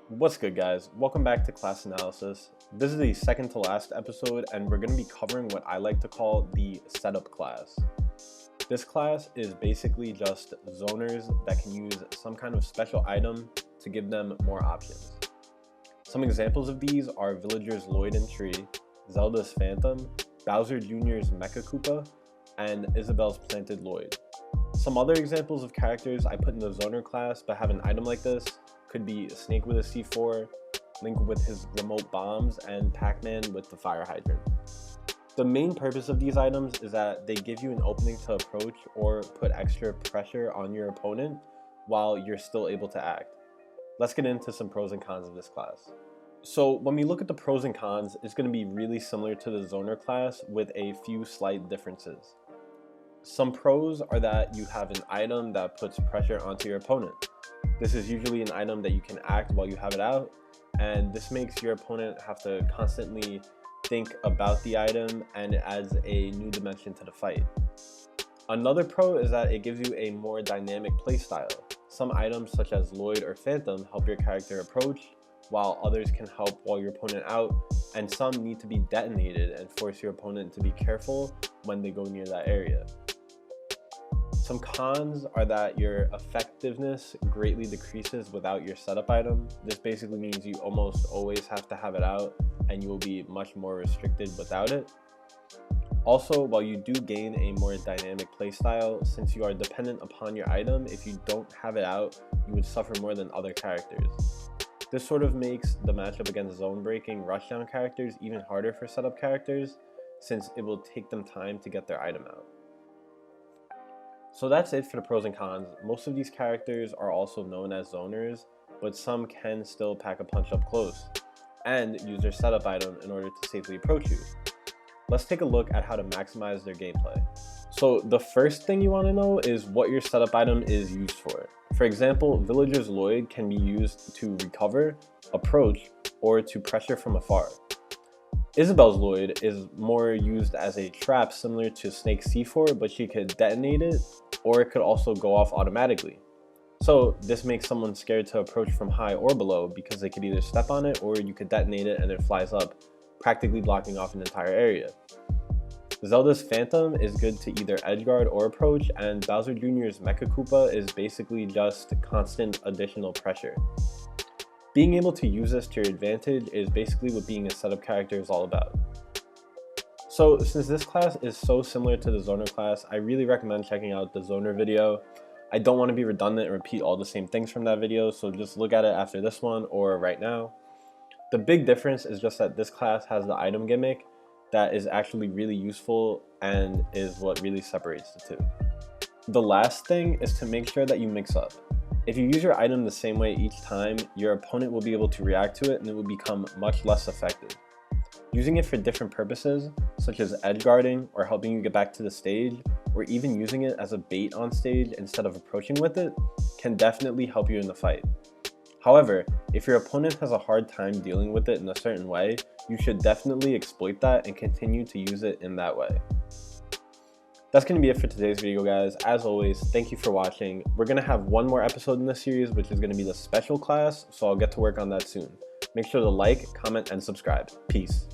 What's good, guys? Welcome back to Class Analysis. This is the second to last episode, and we're going to be covering what I like to call the setup class. This class is basically just zoners that can use some kind of special item to give them more options. Some examples of these are Villager's Lloyd and Tree, Zelda's Phantom, Bowser Jr.'s Mecha Koopa, and Isabelle's Planted Lloyd. Some other examples of characters I put in the zoner class but have an item like this could be Snake with a C4, Link with his remote bombs, and Pac-Man with the fire hydrant. The main purpose of these items is that they give you an opening to approach or put extra pressure on your opponent while you're still able to act. Let's get into some pros and cons of this class. So when we look at the pros and cons, it's going to be really similar to the zoner class with a few slight differences. Some pros are that you have an item that puts pressure onto your opponent. This is usually an item that you can act while you have it out, and this makes your opponent have to constantly think about the item, and it adds a new dimension to the fight. Another pro is that it gives you a more dynamic playstyle. Some items such as Lloyd or Phantom help your character approach, while others can help wall your opponent out, and some need to be detonated and force your opponent to be careful when they go near that area. Some cons are that your effectiveness greatly decreases without your setup item. This basically means you almost always have to have it out, and you will be much more restricted without it. Also, while you do gain a more dynamic playstyle, since you are dependent upon your item, if you don't have it out, you would suffer more than other characters. This sort of makes the matchup against zone-breaking rushdown characters even harder for setup characters, since it will take them time to get their item out. So that's it for the pros and cons. Most of these characters are also known as zoners, but some can still pack a punch up close and use their setup item in order to safely approach you. Let's take a look at how to maximize their gameplay. So the first thing you want to know is what your setup item is used for. For example, Villager's Lloyd can be used to recover, approach, or to pressure from afar. Isabelle's Lloyd is more used as a trap similar to Snake's C4, but she could detonate it, or it could also go off automatically. So this makes someone scared to approach from high or below because they could either step on it or you could detonate it and it flies up, practically blocking off an entire area. Zelda's Phantom is good to either edgeguard or approach, and Bowser Jr.'s Mecha Koopa is basically just constant additional pressure. Being able to use this to your advantage is basically what being a setup character is all about. So since this class is so similar to the zoner class, I really recommend checking out the zoner video. I don't want to be redundant and repeat all the same things from that video, so just look at it after this one or right now. The big difference is just that this class has the item gimmick that is actually really useful and is what really separates the two. The last thing is to make sure that you mix up. If you use your item the same way each time, your opponent will be able to react to it and it will become much less effective. Using it for different purposes, such as edge guarding or helping you get back to the stage, or even using it as a bait on stage instead of approaching with it, can definitely help you in the fight. However, if your opponent has a hard time dealing with it in a certain way, you should definitely exploit that and continue to use it in that way. That's going to be it for today's video, guys. As always, thank you for watching. We're going to have one more episode in this series, which is going to be the special class, so I'll get to work on that soon. Make sure to like, comment, and subscribe. Peace.